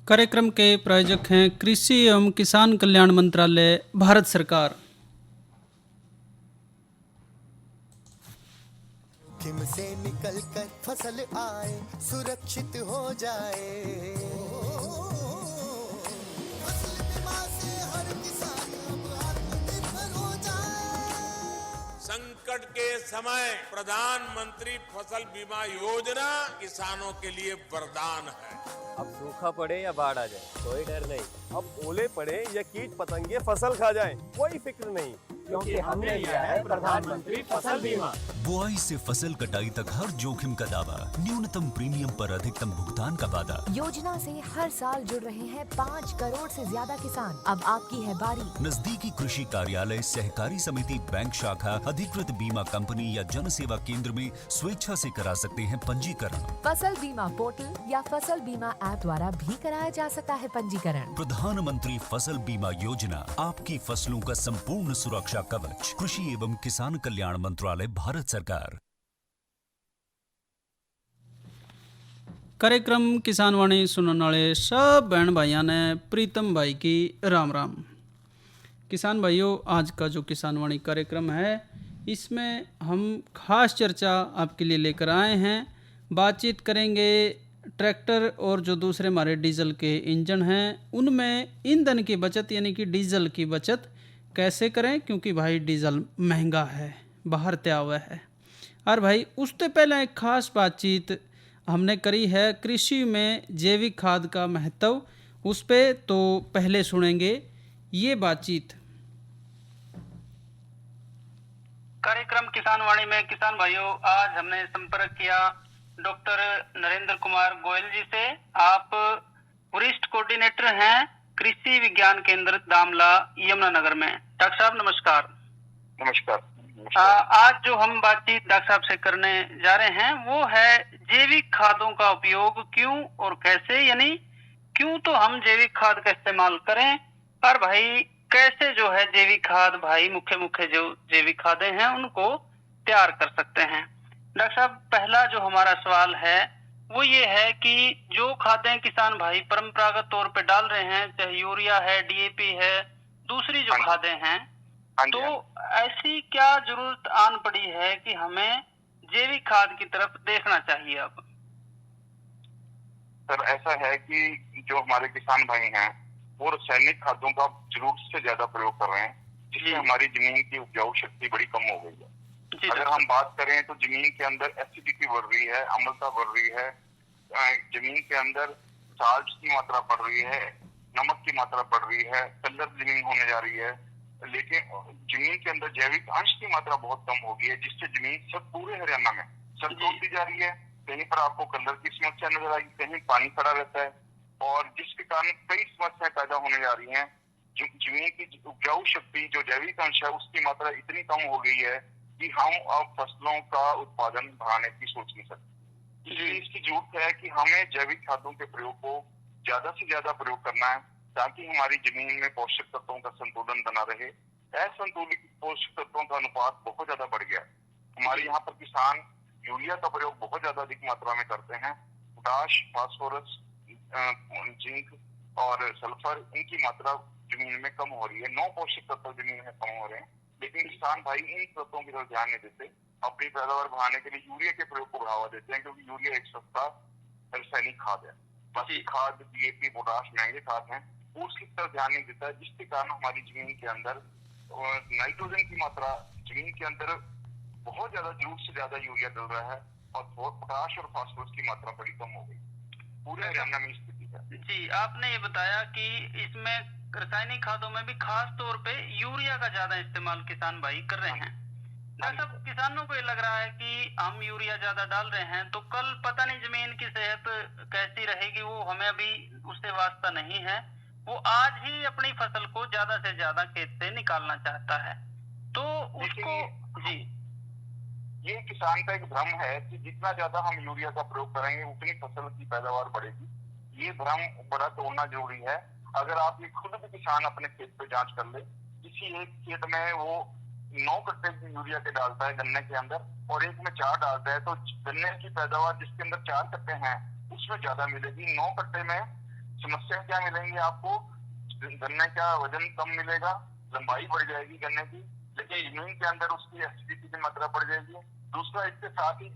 कार्यक्रम के प्रायोजक हैं कृषि एवं किसान कल्याण मंत्रालय, भारत सरकार। जोखिम से निकल कर फसल आए, सुरक्षित हो जाए। फसल बीमा से हर किसान अब आत्मनिर्भर हो जाए। संकट के समय प्रधानमंत्री फसल बीमा योजना किसानों के लिए वरदान है। अब सूखा पड़े या बाढ़ आ जाए, कोई डर नहीं। अब ओले पड़े या कीट पतंगे फसल खा जाएं, कोई फिक्र नहीं, क्योंकि हमने लिया है प्रधानमंत्री फसल बीमा। बुआई से फसल कटाई तक हर जोखिम का दावा, न्यूनतम प्रीमियम पर अधिकतम भुगतान का वादा। योजना से हर साल जुड़ रहे हैं 5 करोड़ से ज्यादा किसान। अब आपकी है बारी। नजदीकी कृषि कार्यालय, सहकारी समिति, बैंक शाखा, अधिकृत बीमा कंपनी या जन सेवा केंद्र में स्वेच्छा से करा सकते हैं पंजीकरण। फसल बीमा पोर्टल या फसल बीमा ऐप द्वारा भी कराया जा सकता है पंजीकरण। प्रधानमंत्री फसल बीमा योजना, आपकी फसलों का संपूर्ण सुरक्षा कवच। कृषि एवं किसान कल्याण मंत्रालय, भारत सरकार। कार्यक्रम किसान वाणी सुनने वाले सब बहन भाइयों ने प्रीतम भाई की राम राम। किसान भाइयों, आज का जो किसान वाणी कार्यक्रम है, इसमें हम खास चर्चा आपके लिए लेकर आए हैं। बातचीत करेंगे ट्रैक्टर और जो दूसरे हमारे डीजल के इंजन हैं, उनमें ईंधन की बचत यानी कि डीजल की बचत कैसे करें, क्योंकि भाई डीजल महंगा है, बाहर तया हुआ है। और भाई उससे पहले एक खास बातचीत हमने करी है कृषि में जैविक खाद का महत्व, उस पे तो पहले सुनेंगे ये बातचीत। कार्यक्रम किसान वाणी में किसान भाइयों, आज हमने संपर्क किया डॉक्टर नरेंद्र कुमार गोयल जी से। आप वरिष्ठ कोऑर्डिनेटर हैं कृषि विज्ञान केंद्र दामला, यमुनानगर में। डॉक्टर साहब नमस्कार। नमस्कार। आज जो हम बातचीत डॉक्टर साहब से करने जा रहे हैं वो है जैविक खादों का उपयोग क्यों और कैसे, यानी क्यों तो हम जैविक खाद का इस्तेमाल करें, पर भाई कैसे जो है जैविक खाद, भाई मुख्य जो जैविक खादें हैं उनको तैयार कर सकते हैं। डॉक्टर साहब, पहला जो हमारा सवाल है वो ये है कि जो खादें किसान भाई परंपरागत तौर पे डाल रहे हैं, चाहे यूरिया है, डीएपी है, दूसरी जो खादें हैं, तो ऐसी क्या जरूरत आन पड़ी है कि हमें जैविक खाद की तरफ देखना चाहिए अब? सर, ऐसा है कि जो हमारे किसान भाई हैं वो रासायनिक खादों का जरूरत से ज्यादा प्रयोग कर रहे हैं, जिससे हमारी जमीन की उपजाऊ शक्ति बड़ी कम हो गई है। अगर हम बात करें तो जमीन के अंदर एसिडिटी बढ़ रही है, अम्लता बढ़ रही है, जमीन के अंदर साल्ट की मात्रा बढ़ रही है, नमक की मात्रा बढ़ रही है, कलर जमीन होने जा रही है, लेकिन जमीन के अंदर जैविक अंश की मात्रा बहुत कम हो गई है, जिससे जमीन सब पूरे हरियाणा में सब तोड़ती जा रही है। कहीं पर आपको कलर की समस्या नजर आएगी, कहीं पानी खड़ा रहता है, और जिसके कारण कई समस्याएं पैदा होने जा रही हैं। जमीन की उपजाऊ शक्ति, जो जैविक अंश है, उसकी मात्रा इतनी कम हो गई है कि हम अब फसलों का उत्पादन बढ़ाने की सोच नहीं सकते। इसलिए इसकी जरूरत है कि हमें जैविक खादों के प्रयोग को ज्यादा से ज्यादा प्रयोग करना है, ताकि हमारी जमीन में पोषक तत्वों का संतुलन बना रहे। असंतुलित पोषक तत्वों का अनुपात बहुत ज्यादा बढ़ गया है। हमारे यहाँ पर किसान यूरिया का प्रयोग बहुत ज्यादा अधिक मात्रा में करते हैं। पोटाश, फास्फोरस, जिंक और सल्फर, इनकी मात्रा जमीन में कम हो रही है। 9 पोषक तत्व जमीन में कम हो रहे हैं, लेकिन किसान भाई इन तत्वों की तरफ ध्यान नहीं देते। अपनी पैदावार बढ़ाने के लिए यूरिया के प्रयोग को बढ़ावा देते हैं, क्योंकि यूरिया एक सस्ता रासायनिक खाद है। बाकी खाद, डीएपी, पोटाश महंगे खाद हैं, उसकी तरफ ध्यान नहीं देता, जिसके कारण हमारी जमीन के अंदर नाइट्रोजन की मात्रा, जमीन के अंदर बहुत ज्यादा, जरूरत से ज्यादा यूरिया डल रहा है, और पोटाश और फास्फोरस की मात्रा बड़ी कम हो गई। पूरे हरियाणा में स्थिति है। जी, आपने ये बताया कि इसमें रासायनिक खादों में भी खास तौर पे यूरिया का ज्यादा इस्तेमाल किसान भाई कर रहे हैं। डॉक्टर साहब, किसानों को ये लग रहा है कि हम यूरिया ज्यादा डाल रहे हैं तो कल पता नहीं जमीन की सेहत कैसी रहेगी, वो हमें अभी उससे वास्ता नहीं है। वो आज ही अपनी फसल को ज्यादा से ज्यादा खेत से निकालना चाहता है, तो उसको जी ये किसान का एक भ्रम है कि जितना ज्यादा हम यूरिया का प्रयोग करेंगे उतनी फसल की पैदावार बढ़ेगी। ये भ्रम बड़ा तोड़ना जरूरी है। अगर आप ये खुद भी किसान अपने खेत पे जांच कर ले, किसी एक खेत में वो 9 कट्टे यूरिया के डालता है गन्ने के अंदर, और एक में 4 डालता है, तो गन्ने की पैदावार जिसके अंदर 4 कट्टे हैं उसमें ज्यादा मिलेगी। 9 कट्टे में समस्या क्या मिलेंगी आपको? गन्ने का वजन कम मिलेगा, लंबाई बढ़ जाएगी गन्ने की, लेकिन जमीन के अंदर उसकी एसिडिटी की मात्रा बढ़ जाएगी। दूसरा, इसके साथ ही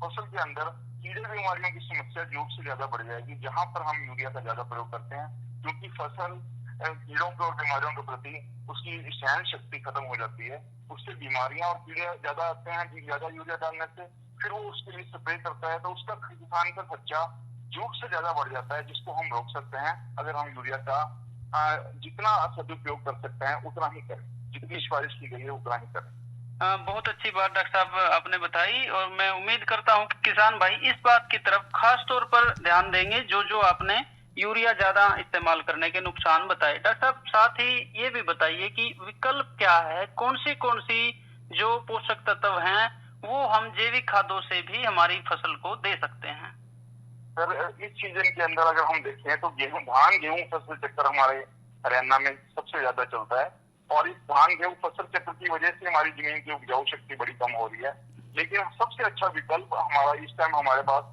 फसल के अंदर कीड़े बीमारियों की समस्या जरूर से ज्यादा बढ़ जाएगी, जहां पर हम यूरिया का ज्यादा प्रयोग करते हैं, क्योंकि फसल कीड़ों के और बीमारियों के प्रति उसकी सहन शक्ति खत्म हो जाती है। उससे बीमारियां और कीड़े ज्यादा आते हैं ज्यादा यूरिया डालने से। फिर वो उसके लिए स्प्रे करता है, तो उसका किसान का खर्चा जरूर से ज्यादा बढ़ जाता है, जिसको हम रोक सकते हैं अगर हम यूरिया का जितना सदुपयोग कर सकते हैं उतना ही करें, जितनी सिफारिश की गई है उतना ही करें। बहुत अच्छी बात डॉक्टर साहब आपने बताई, और मैं उम्मीद करता हूं कि किसान भाई इस बात की तरफ खास तौर पर ध्यान देंगे जो आपने यूरिया ज्यादा इस्तेमाल करने के नुकसान बताए। डॉक्टर साहब, साथ ही ये भी बताइए कि विकल्प क्या है, कौन सी जो पोषक तत्व हैं वो हम जैविक खादों से भी हमारी फसल को दे सकते हैं? सर, इस सीजन के अंदर अगर हम देखें तो गेहूं फसल चक्कर हमारे हरियाणा में सबसे ज्यादा चलता है, और इस धान गेहूं फसल चक्र की वजह से हमारी जमीन की उपजाऊ शक्ति बड़ी कम हो रही है। लेकिन सबसे अच्छा विकल्प हमारा इस टाइम हमारे पास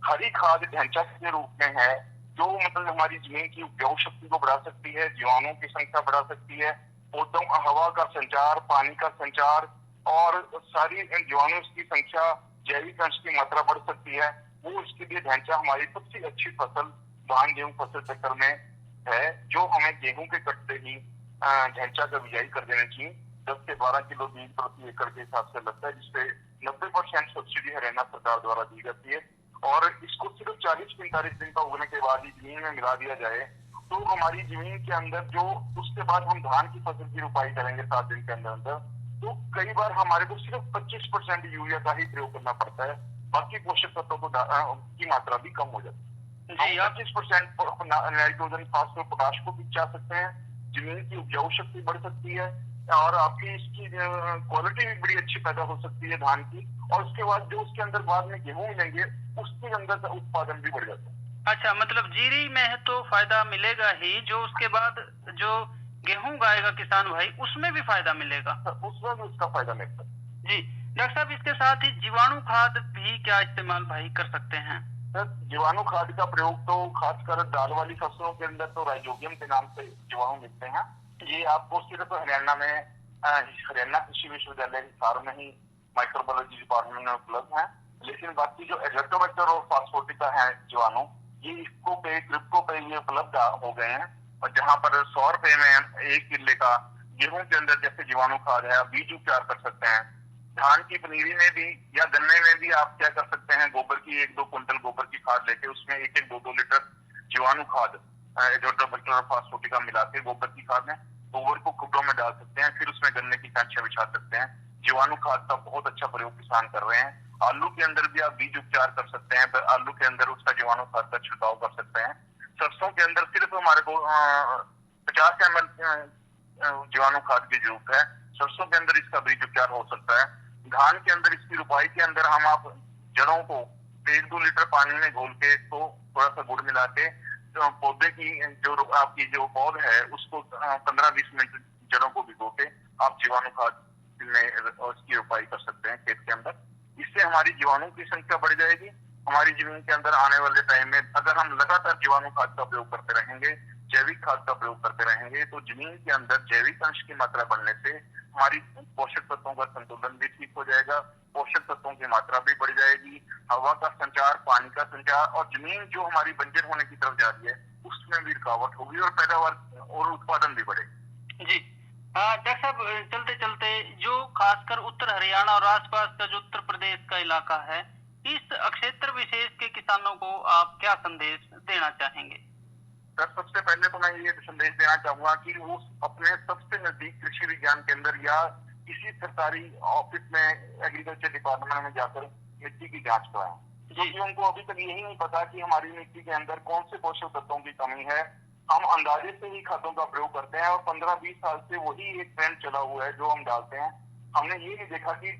हरी खाद ढांचा के रूप में है, जो मतलब हमारी जमीन की उपजाऊ शक्ति को बढ़ा सकती है, जीवाणुओं की संख्या बढ़ा सकती है, पौधों हवा का संचार, पानी का संचार और सारी जीवाणु की संख्या, जैविक अंश की मात्रा बढ़ सकती है। वो इसके लिए ढांचा हमारी सबसे अच्छी फसल धान गेहूं फसल चक्र में है, जो हमें गेहूं के कटते ही ढांचा का बिजाई कर देना चाहिए। 10 से 12 किलो बीज प्रति एकड़ के हिसाब से लगता है, जिसपे 90% सब्सिडी हरियाणा सरकार द्वारा दी जाती है, और इसको सिर्फ 40-45 दिन का उगने के बाद ही जमीन में मिला दिया जाए तो हमारी जमीन के अंदर जो उसके बाद हम धान की फसल की रुपाई करेंगे 7 दिन के अंदर अंदर, तो कई बार हमारे को सिर्फ 25% यूरिया का ही प्रयोग करना पड़ता है, बाकी पोषक तत्वों को की मात्रा भी कम हो जाती है। 25% नाइट्रोजन, फास्फोरस, पोटाश को भी जा सकते हैं, जमीन की उपजाऊ शक्ति बढ़ सकती है, और आपकी इसकी क्वालिटी भी बड़ी अच्छी पैदा हो सकती है धान की, और उसके बाद जो उसके अंदर बाद में गेहूं मिलेंगे उसके अंदर का उत्पादन भी बढ़ जाता है। अच्छा, मतलब जीरी में तो फायदा मिलेगा ही, जो उसके बाद जो गेहूं उगाएगा किसान भाई उसमें भी फायदा मिलेगा, उसमें भी उसका फायदा मिलता है। जी डॉक्टर साहब, इसके साथ ही जीवाणु खाद भी क्या इस्तेमाल भाई कर सकते हैं? सर, जीवाणु खाद का प्रयोग तो खासकर दाल वाली फसलों के अंदर तो राइजोबियम के नाम से जीवाणु मिलते हैं। ये आपको सिर्फ हरियाणा में हरियाणा कृषि विश्वविद्यालय हिसार में ही माइक्रोबायोलॉजी डिपार्टमेंट में उपलब्ध है, लेकिन बाकी जो एजोटोबैक्टर और फास्फोटिका है जीवाणु, ये क्रिप्को पे ये उपलब्ध हो गए हैं, और जहाँ पर 100 रुपए में 1 किले का गेहूं के अंदर जैसे जीवाणु खाद है आप बीज उपचार कर सकते हैं। धान की पनीरी में भी या गन्ने में भी आप क्या कर सकते हैं, गोबर की 1-2 कुंटल गोबर की खाद लेके उसमें 1-2 लीटर जीवाणु खाद एजोटोबैक्टर और फास्फोटिका मिला के गोबर की खाद में गोबर को खुडों में डाल सकते हैं, फिर उसमें गन्ने की कांचियां बिछा सकते हैं। जीवाणु खाद का बहुत अच्छा प्रयोग किसान कर रहे हैं। आलू के अंदर भी आप बीज उपचार कर सकते हैं, आलू के अंदर उसका जीवाणु खाद का छिड़काव कर सकते हैं। सरसों के अंदर सिर्फ हमारे को 50 ml जीवाणु खाद की जरूरत है, सरसों के अंदर इसका बीज उपचार हो सकता है। धान के अंदर इसकी रुपाई के अंदर हम आप जड़ों को 1-2 लीटर पानी में घोल के इसको थोड़ा सा गुड़ मिला के पौधे की जो आपकी जो पौध है उसको 15-20 मिनट जड़ों को भिगो के आप जीवाणु खाद में उसकी रुपाई कर सकते हैं खेत के अंदर। इससे हमारी जीवाणु की संख्या बढ़ जाएगी। हमारी जमीन के अंदर आने वाले टाइम में अगर हम लगातार जीवाणु खाद का प्रयोग करते रहेंगे, जैविक खाद का प्रयोग करते रहेंगे, तो जमीन के अंदर जैविक अंश की मात्रा बढ़ने से हमारी पोषक तत्वों का संतुलन भी ठीक हो जाएगा, पोषक तत्वों की मात्रा भी बढ़ जाएगी, हवा का संचार, पानी का संचार, और जमीन जो हमारी बंजर होने की तरफ जा रही है उसमें भी रुकावट होगी और पैदावार और उत्पादन भी बढ़ेगा। जी डॉक्टर साहब, चलते चलते जो खासकर उत्तर हरियाणा और आसपास का जो उत्तर प्रदेश का इलाका है, इस क्षेत्र विशेष के किसानों को आप क्या संदेश देना चाहेंगे? सर, सबसे पहले तो मैं ये संदेश देना चाहूंगा कि वो अपने सबसे नजदीक कृषि विज्ञान केंद्र या किसी सरकारी ऑफिस में एग्रीकल्चर डिपार्टमेंट में जाकर मिट्टी की जांच कराएं, क्योंकि उनको अभी तक यही नहीं पता कि हमारी मिट्टी के अंदर कौन से पोषक तत्वों की कमी है। हम अंदाजे से ही खादों का प्रयोग करते हैं और 15-20 साल से वही एक ट्रेंड चला हुआ है जो हम डालते हैं। हमने ये नहीं देखा कि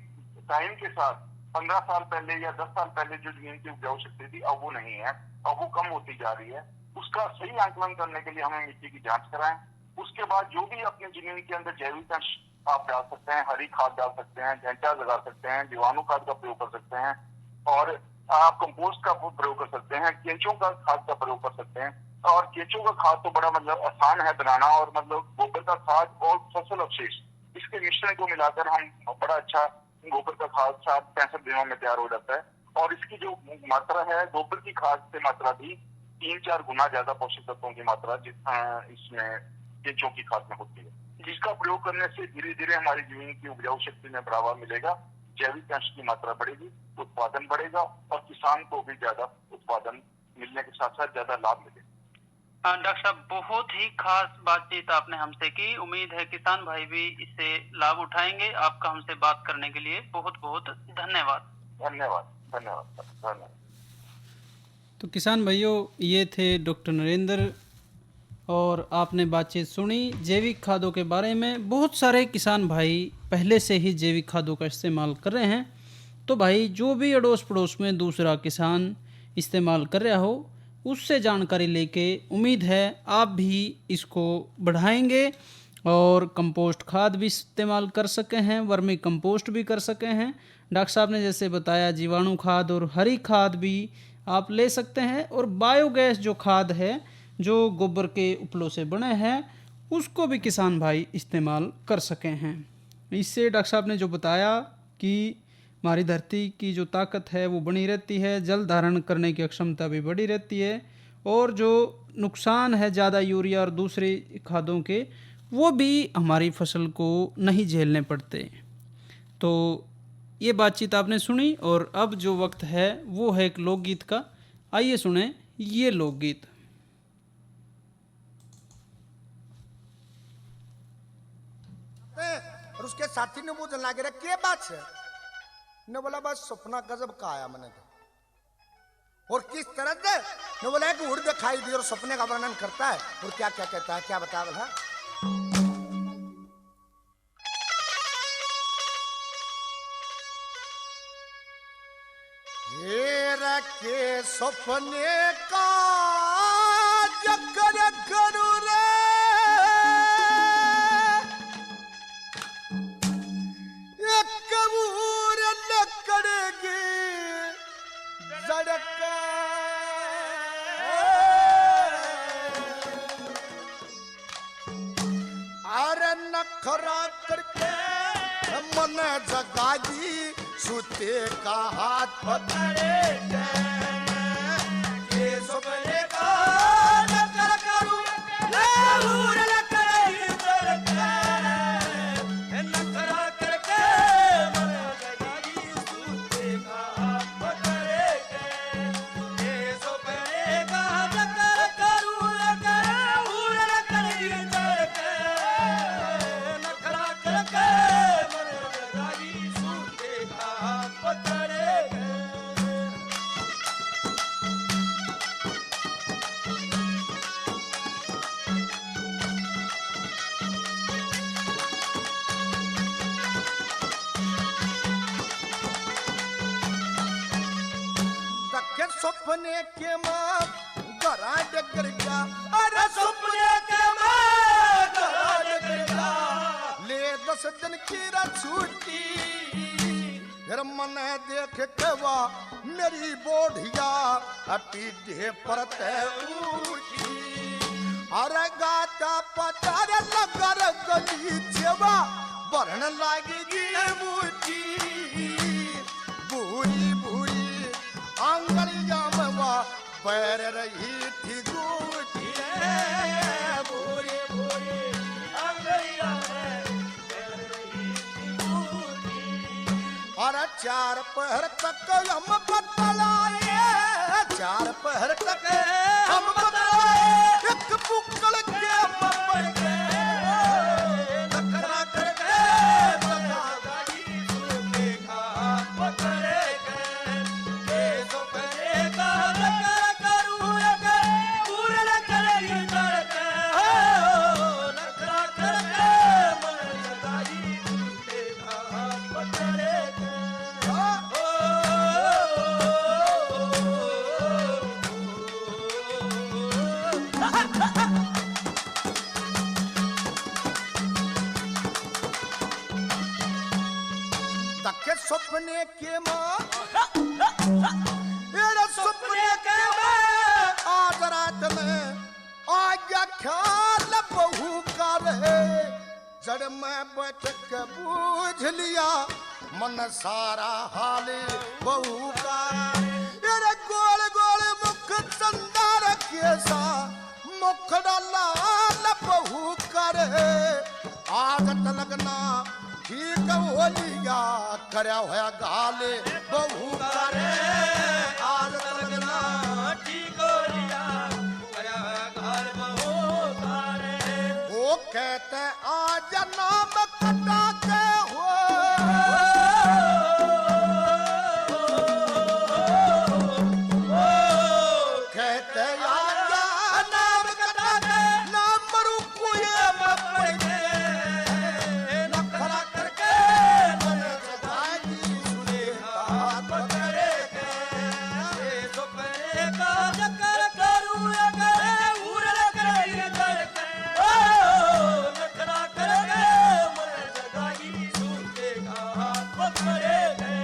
टाइम के साथ 15 साल पहले या 10 साल पहले जो जमीन की उपजाऊ शक्ति थी अब वो नहीं है, अब वो कम होती जा रही है। उसका सही आंकलन करने के लिए हमें मिट्टी की जांच कराएं। उसके बाद जो भी अपनी जमीन के अंदर जैविक अंश आप डाल सकते हैं, हरी खाद डाल सकते हैं, ढांचा लगा सकते हैं, जीवाणु खाद का प्रयोग कर सकते हैं, और आप कंपोस्ट का प्रयोग कर सकते हैं, केंचुओं का खाद का प्रयोग कर सकते हैं। और केंचुओं का खाद तो बड़ा मतलब आसान है बनाना, और मतलब गोबर का खाद और फसल अवशेष इसके मिश्रण को मिलाकर हम बड़ा अच्छा गोबर का खाद 65 दिनों में तैयार हो जाता है। और इसकी जो मात्रा है गोबर की खाद से मात्रा भी 3-4 गुना ज्यादा पोषक तत्वों की मात्रा इसमें केंचुओं की खाद में होती है, जिसका प्रयोग करने से धीरे धीरे हमारी जमीन की उपजाऊ शक्ति में बढ़ावा मिलेगा, जैविक अंश की मात्रा बढ़ेगी, उत्पादन बढ़ेगा और किसान को भी ज्यादा उत्पादन मिलने के साथ साथ ज्यादा लाभ मिलेगा। डॉक्टर साहब, बहुत ही खास बातचीत आपने हमसे की। उम्मीद है किसान भाई भी इससे लाभ उठाएंगे। आपका हमसे बात करने के लिए बहुत बहुत धन्यवाद। धन्यवाद धन्यवाद धन्यवाद। तो किसान भाइयों, ये थे डॉक्टर नरेंद्र और आपने बातचीत सुनी जैविक खादों के बारे में। बहुत सारे किसान भाई पहले से ही जैविक खादों का इस्तेमाल कर रहे हैं। तो भाई जो भी अड़ोस पड़ोस में दूसरा किसान इस्तेमाल कर रहा हो उससे जानकारी लेके उम्मीद है आप भी इसको बढ़ाएंगे और कंपोस्ट खाद भी इस्तेमाल कर सके हैं, वर्मी कंपोस्ट भी कर सके हैं। डॉक्टर साहब ने जैसे बताया जीवाणु खाद और हरी खाद भी आप ले सकते हैं, और बायोगैस जो खाद है जो गोबर के उपलों से बने हैं उसको भी किसान भाई इस्तेमाल कर सके हैं। इससे डॉक्टर साहब ने जो बताया कि हमारी धरती की जो ताकत है वो बनी रहती है, जल धारण करने की क्षमता भी बढ़ी रहती है, और जो नुकसान है ज़्यादा यूरिया और दूसरी खादों के वो भी हमारी फसल को नहीं झेलने पड़ते। तो ये बातचीत आपने सुनी, और अब जो वक्त है वो है एक लोकगीत का। आइए सुने ये लोकगीत। और उसके साथी ने बोलने लगे रे क्या बात है, ने बोला बस सपना गजब का आया मैंने तो। और किस तरह से, ने बोला कि उड़ दिखाई दी और सपने का वर्णन करता है, और क्या क्या कहता है, क्या बता बोला। ये रखे सपने का जकर करू रे, कबूर लकड़ेगी सड़क अरे नखरा करके मन जगागी सूते का हाथ पकड़े ये सपने का नखरा करूं कबूर लकड़ेगी सड़क नखरा करके सपने के मां गरा डगर जा, अरे सपने के मां गरा डगर जा, ले 10 दिन की छुट्टी, फिर मन देख के वा मेरी बोढ़िया पीढ़े पर उठी, अरे गाता पचार लगर गली जेवा बढ़न लागी मुठी, बुरी बुरी आंगलिया में पैर रही थी गुटी, बुरी बुरी आंगलिया में पैर रही थी गुटी, और 4 पहर तक हम बतलाए, 4 पहर तक हम बतलाए, एक बुक्कल के पड़ गए नखरा करके बता गाड़ी सुने का पकड़े सपने के मां भक्त ने आज्ञा ख्याल बहू का रहे, जड़ में बैठ के बूझ लिया मन सारा हाल बहू का। अरे गोल गोल मुख चंदा केसा, मुखड़ा लाल बहू का रहे, आदत लगना ठीक हो लिया करया होया गाले बहू का रे, आदत लगना ठीक हो लिया करया होया गाल बहू का रे। वो कहते आज नाम कटा के हो, कहते आज नाम कटा के नाम मरू कोई मत पड़े, नखरा करके मन जगाई सुने हाथ पकड़े के, सुपने का चक्कर करूं अगर उड़ करे दर के, ओ नखरा करके मन जगाई सुने हाथ पकड़े के।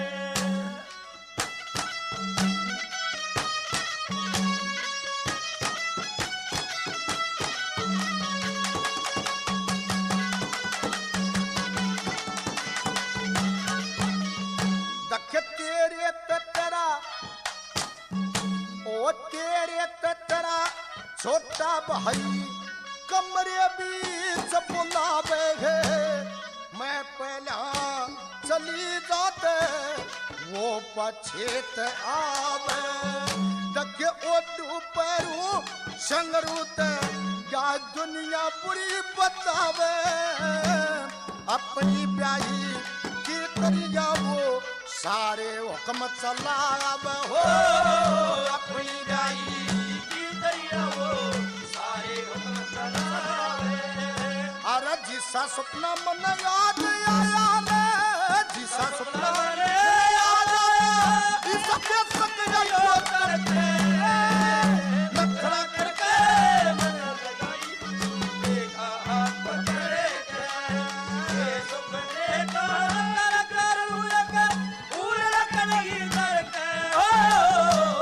दख तेरे ततरा ओ तेरे ततरा छोटा भाई कमरे बीच बुलावे है, मैं पहला चली जाते वो पछेत आवे। दख ओटू पैरू संगरूत क्या दुनिया बुरी बतावे, अपनी ब्याही की करिया वो सारे हुक्म चलाव हो, अपनी ब्याही की करिया वो सारे हुक्म चलावे। अरे जिसा सपना मन याद आया रे, जिसा सपना मन याद आया, इस सबके सपने को करके नखरा करके मन लगाई देखा हाथ पकड़े के, सपने का कर उड़ के नहीं डर के, ओ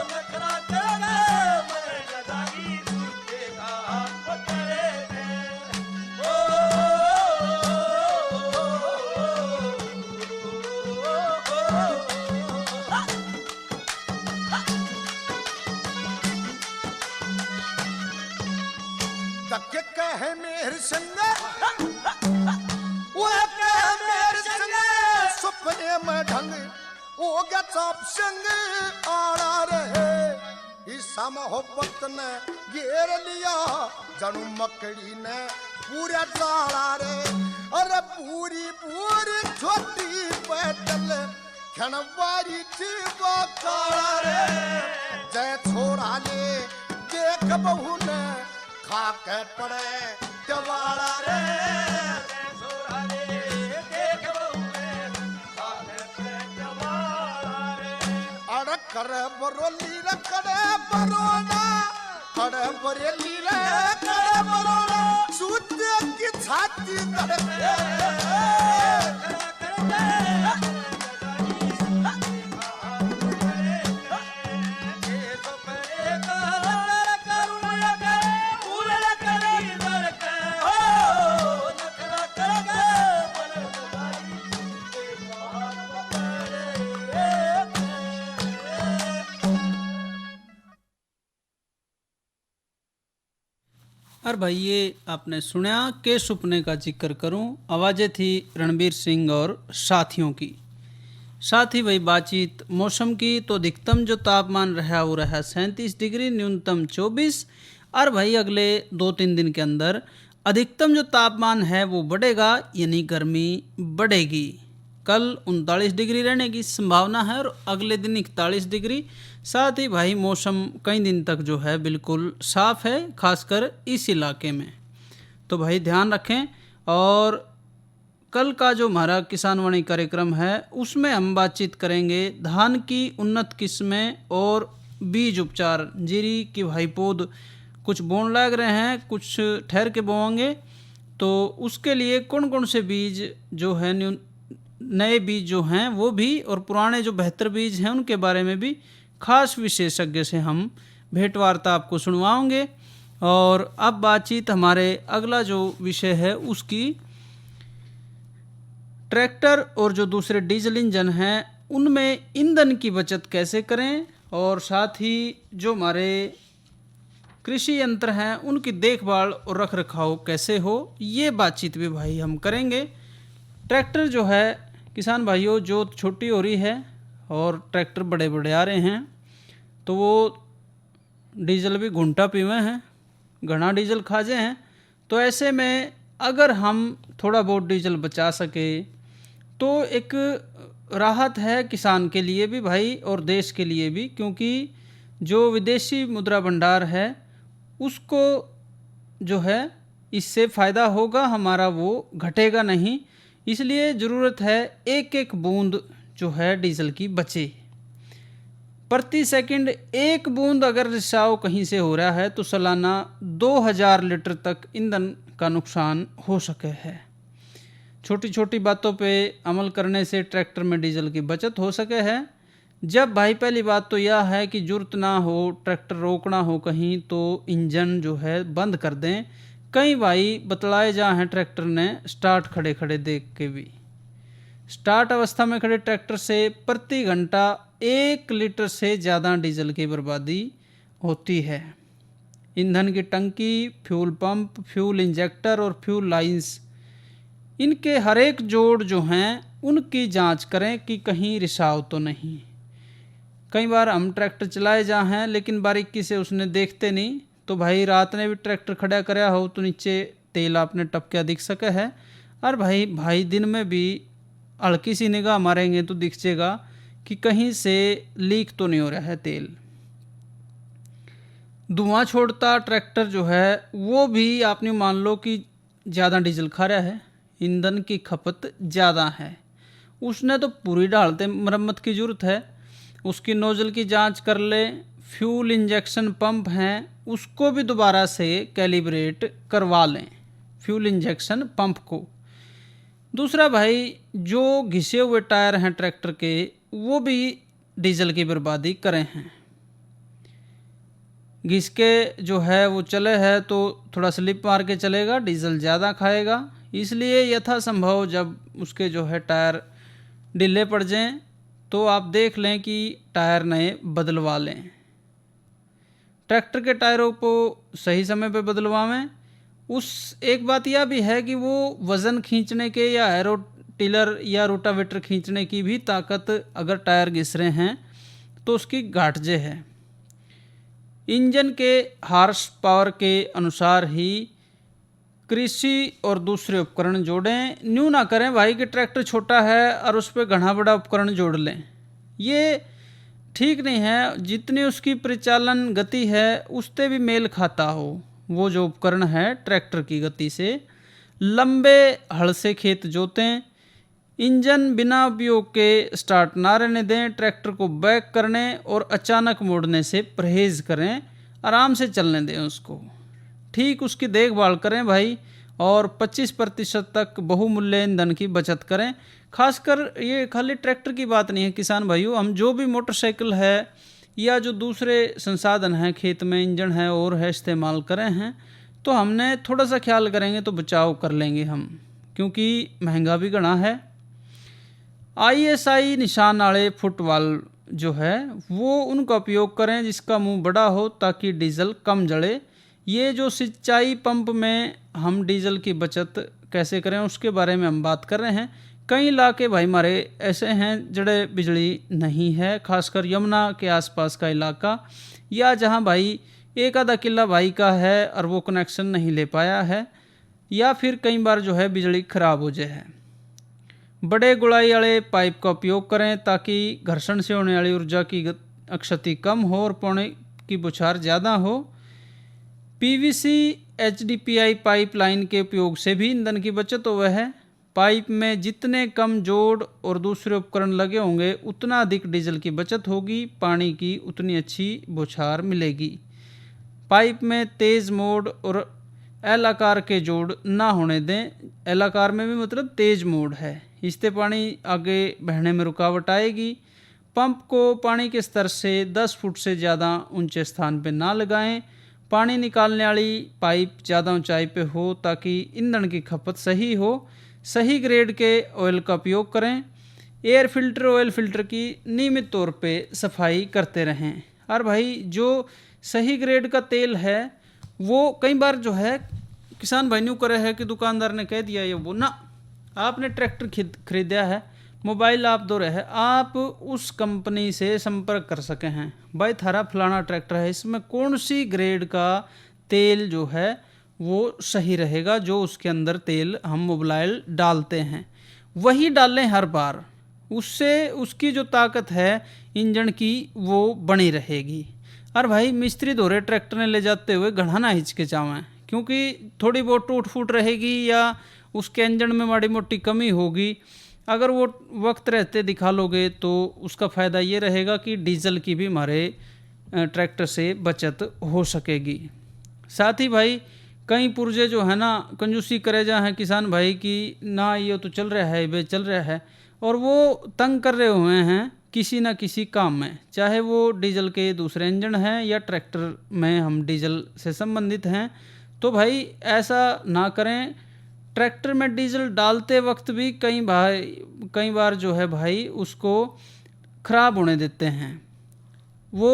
नखरा करके मन लगाई देखा हाथ पकड़े के, तक कहे मेरे संग वो कहे मेरे संग, सपने में ढंग हो गया चाप संग आड़ा रहे, ईसा मोहब्बत ने घेर लिया जनू मकड़ी ने पूरा जाड़ा रे। अरे पूरी पूरी छोटी पैदल खनवारी जीवा काड़ा रे, जय छोड़ा ले देख बहू ने खा के पड़े जवाड़ा रे, जय छोड़ा ले देख बहू ने खा के पड़े जवाड़ा रे। अड़ कर बरोली रे करे बरोना, करे बरेली रे करे बरोना, सूते की छाती धड़के और भाई ये आपने सुना के सपने का जिक्र करूं, आवाज़ें थी रणबीर सिंह और साथियों की। साथ ही भाई बातचीत मौसम की, तो अधिकतम जो तापमान रहा वो रहा 37 डिग्री, न्यूनतम 24। और भाई अगले 2-3 दिन के अंदर अधिकतम जो तापमान है वो बढ़ेगा, यानी गर्मी बढ़ेगी। कल 39 डिग्री रहने की संभावना है और अगले दिन 41 डिग्री। साथ ही भाई मौसम कई दिन तक जो है बिल्कुल साफ़ है, खासकर इस इलाके में। तो भाई ध्यान रखें। और कल का जो हमारा किसानवाणी कार्यक्रम है उसमें हम बातचीत करेंगे धान की उन्नत किस्में और बीज उपचार। जीरी की भाई पौध कुछ बोन लग रहे हैं, कुछ ठहर के बोएंगे, तो उसके लिए कौन कौन से बीज जो है नए बीज जो हैं वो भी, और पुराने जो बेहतर बीज हैं उनके बारे में भी खास विशेषज्ञ से हम भेंट वार्ता आपको सुनवाएंगे। और अब बातचीत हमारे अगला जो विषय है उसकी, ट्रैक्टर और जो दूसरे डीजल इंजन हैं उनमें ईंधन की बचत कैसे करें, और साथ ही जो हमारे कृषि यंत्र हैं उनकी देखभाल और रख रखाव कैसे हो, ये बातचीत भी भाई हम करेंगे। ट्रैक्टर जो है किसान भाइयों, जो छोटी हो रही है और ट्रैक्टर बड़े बड़े आ रहे हैं, तो वो डीजल भी घुंटा पीवे हैं, घना डीजल खाजे हैं। तो ऐसे में अगर हम थोड़ा बहुत डीजल बचा सके तो एक राहत है किसान के लिए भी भाई और देश के लिए भी, क्योंकि जो विदेशी मुद्रा भंडार है उसको जो है इससे फ़ायदा होगा, हमारा वो घटेगा नहीं। इसलिए ज़रूरत है एक एक बूंद जो है डीजल की बचे। प्रति सेकंड एक बूंद अगर रिसाव कहीं से हो रहा है तो सालाना 2000 लीटर तक ईंधन का नुकसान हो सके है। छोटी छोटी बातों पे अमल करने से ट्रैक्टर में डीजल की बचत हो सके है। जब भाई पहली बात तो यह है कि ज़रूरत ना हो, ट्रैक्टर रोकना हो कहीं, तो इंजन जो है बंद कर दें। कई भाई बतलाए जा हैं ट्रैक्टर ने स्टार्ट खड़े खड़े देख के भी, स्टार्ट अवस्था में खड़े ट्रैक्टर से प्रति घंटा 1 लीटर से ज़्यादा डीजल की बर्बादी होती है। ईंधन की टंकी, फ्यूल पंप, फ्यूल इंजेक्टर और फ्यूल लाइंस, इनके हर एक जोड़ जो हैं उनकी जांच करें कि कहीं रिसाव तो नहीं। कई बार हम ट्रैक्टर चलाए जा हैं लेकिन बारीकी से उसने देखते नहीं, तो भाई रात ने भी ट्रैक्टर खड़ा कराया हो तो नीचे तेल आपने टपकिया दिख सके है, और भाई दिन में भी हल्की सी निगाह मारेंगे तो दिख जाएगा कि कहीं से लीक तो नहीं हो रहा है तेल। धुआं छोड़ता ट्रैक्टर जो है वो भी आपने मान लो कि ज़्यादा डीजल खा रहा है, ईंधन की खपत ज़्यादा है, उसने तो पूरी ढालते मरम्मत की ज़रूरत है। उसकी नोजल की जांच कर ले। फ्यूल इंजेक्शन पंप हैं उसको भी दोबारा से कैलिब्रेट करवा लें, फ्यूल इंजेक्शन पंप को। दूसरा भाई, जो घिसे हुए टायर हैं ट्रैक्टर के वो भी डीजल की बर्बादी करें हैं। घिस के जो है वो चले है तो थोड़ा स्लिप मार के चलेगा, डीजल ज़्यादा खाएगा। इसलिए यथासंभव जब उसके जो है टायर ढीले पड़ जाएं तो आप देख लें कि टायर नए बदलवा लें। ट्रैक्टर के टायरों को सही समय पे बदलवाएं। उस एक बात यह भी है कि वो वज़न खींचने के या एरो टिलर या रोटावेटर खींचने की भी ताकत अगर टायर घिस रहे हैं तो उसकी घाटजे है। इंजन के हार्स पावर के अनुसार ही कृषि और दूसरे उपकरण जोड़ें। न्यू ना करें भाई कि ट्रैक्टर छोटा है और उस पर घना बड़ा उपकरण जोड़ लें, ये ठीक नहीं है। जितनी उसकी परिचालन गति है उससे भी मेल खाता हो वो जो उपकरण है ट्रैक्टर की गति से। लंबे हल से खेत जोतें। इंजन बिना उपयोग के स्टार्ट ना रहने दें। ट्रैक्टर को बैक करने और अचानक मोड़ने से परहेज करें, आराम से चलने दें उसको, ठीक उसकी देखभाल करें भाई। और 25% तक बहुमूल्य ईंधन की बचत करें। खासकर ये खाली ट्रैक्टर की बात नहीं है किसान भाइयों, हम जो भी मोटरसाइकिल है या जो दूसरे संसाधन हैं खेत में इंजन है और है इस्तेमाल करें हैं तो हमने थोड़ा सा ख्याल करेंगे तो बचाव कर लेंगे हम, क्योंकि महंगा भी घना है। ISI निशान वाले फुटवाल जो है वो उनका उपयोग करें जिसका मुंह बड़ा हो ताकि डीजल कम जले। ये जो सिंचाई पंप में हम डीजल की बचत कैसे करें उसके बारे में हम बात कर रहे हैं। कई इलाके भाई हमारे ऐसे हैं जड़े बिजली नहीं है, खासकर यमुना के आसपास का इलाका, या जहां भाई एक आधा किला भाई का है और वो कनेक्शन नहीं ले पाया है, या फिर कई बार जो है बिजली खराब हो जाए। बड़े गुड़ाई वाले पाइप का उपयोग करें ताकि घर्षण से होने वाली ऊर्जा की क्षति कम हो और पौने की बौछार ज़्यादा हो। PVC HDPE पाइपलाइन के उपयोग से भी ईंधन की बचत हुआ है। पाइप में जितने कम जोड़ और दूसरे उपकरण लगे होंगे उतना अधिक डीजल की बचत होगी, पानी की उतनी अच्छी बौछार मिलेगी। पाइप में तेज़ मोड और एल आकार के जोड़ ना होने दें। एल आकार में भी मतलब तेज मोड है, इससे पानी आगे बहने में रुकावट आएगी। पंप को पानी के स्तर से 10 फुट से ज़्यादा ऊंचे स्थान पर ना लगाएं। पानी निकालने वाली पाइप ज़्यादा ऊंचाई पे हो ताकि ईंधन की खपत सही हो। सही ग्रेड के ऑयल का उपयोग करें। एयर फिल्टर ऑयल फिल्टर की नियमित तौर पे सफाई करते रहें। और भाई जो सही ग्रेड का तेल है वो कई बार जो है किसान भाई न्यू करे है कि दुकानदार ने कह दिया ये वो ना, आपने ट्रैक्टर खरीदा है, मोबाइल आप दो रहे, आप उस कंपनी से संपर्क कर सके हैं, भाई थारा फलाना ट्रैक्टर है, इसमें कौन सी ग्रेड का तेल जो है वो सही रहेगा, जो उसके अंदर तेल हम मोबाइल डालते हैं वही डालें हर बार। उससे उसकी जो ताकत है इंजन की वो बनी रहेगी। और भाई मिस्त्री दोहरे ट्रैक्टर ने ले जाते हुए घना ना हिचकिचावें, क्योंकि थोड़ी बहुत टूट फूट रहेगी या उसके इंजन में माड़ी मोटी कमी होगी, अगर वो वक्त रहते दिखा लोगे तो उसका फ़ायदा ये रहेगा कि डीजल की भी हमारे ट्रैक्टर से बचत हो सकेगी। साथ ही भाई कई पुर्जे जो है ना कंजूसी करे जा हैं किसान भाई की, ना ये तो चल रहा है बे चल रहा है, और वो तंग कर रहे हुए हैं किसी ना किसी काम में, चाहे वो डीजल के दूसरे इंजन हैं या ट्रैक्टर में हम डीजल से संबंधित हैं। तो भाई ऐसा ना करें। ट्रैक्टर में डीजल डालते वक्त भी कई बार जो है भाई उसको ख़राब होने देते हैं, वो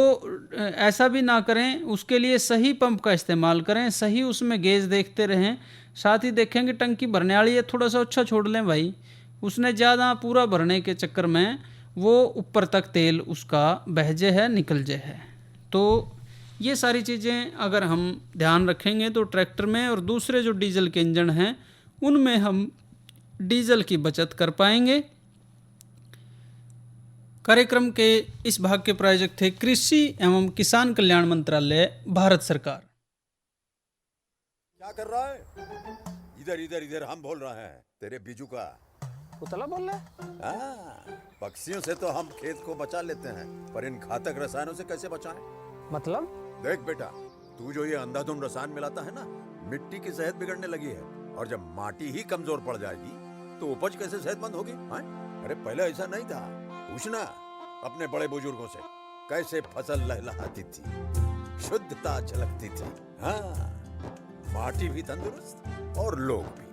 ऐसा भी ना करें। उसके लिए सही पंप का इस्तेमाल करें, सही उसमें गेज देखते रहें। साथ ही देखेंगे टंकी भरने वाली है थोड़ा सा अच्छा छोड़ लें भाई, उसने ज़्यादा पूरा भरने के चक्कर में वो ऊपर तक तेल उसका बहजे है निकल जाए है। तो ये सारी चीज़ें अगर हम ध्यान रखेंगे तो ट्रैक्टर में और दूसरे जो डीजल के इंजन हैं उनमें हम डीजल की बचत कर पाएंगे। कार्यक्रम के इस भाग के प्रायोजक थे कृषि एवं किसान कल्याण मंत्रालय, भारत सरकार। क्या कर रहा है? इधर इधर इधर हम बोल रहे हैं तेरे बीजू का। उतला बोल रहा है? हाँ, पक्षियों से तो हम खेत को बचा लेते हैं, पर इन घातक रसायनों से कैसे बचाएं? मतलब? देख बेटा, तू जो ये अंधाधुंध रसायन मिलाता है ना, मिट्टी की सेहत बिगड़ने लगी है, और जब माटी ही कमजोर पड़ जाएगी तो उपज कैसे सेहतमंद होगी? हाँ? अरे पहले ऐसा नहीं था, पूछना अपने बड़े बुजुर्गों से, कैसे फसल लहलहाती थी, शुद्धता झलकती थी। हाँ, माटी भी तंदुरुस्त और लोग भी।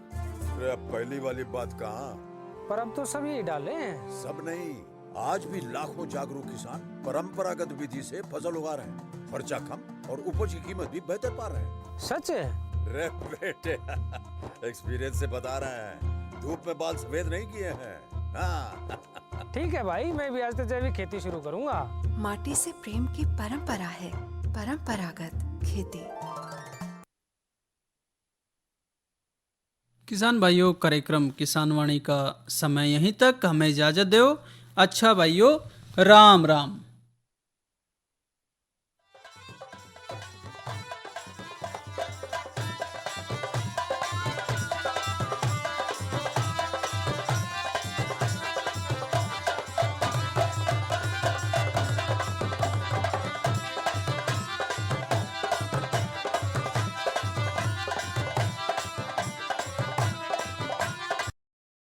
अरे अब पहली वाली बात कहाँ? पर अब तो सब यही डाले हैं। सब नहीं, आज भी लाखों जागरूक किसान परंपरागत विधि से फसल उगा रहे हैं, खर्चा कम और उपज की कीमत भी बेहतर पा रहे हैं। सच है? रे बेटे, एक्सपीरियंस से बता रहे हैं, धूप में बाल सफेद नहीं किए हैं। हाँ। ठीक है भाई, मैं भी आज से जैविक खेती शुरू करूंगा। माटी से प्रेम की परंपरा है, परंपरागत खेती। किसान भाइयों, कार्यक्रम किसान वाणी का समय यहीं तक, हमें इजाज़त दो। अच्छा भाइयों, राम राम।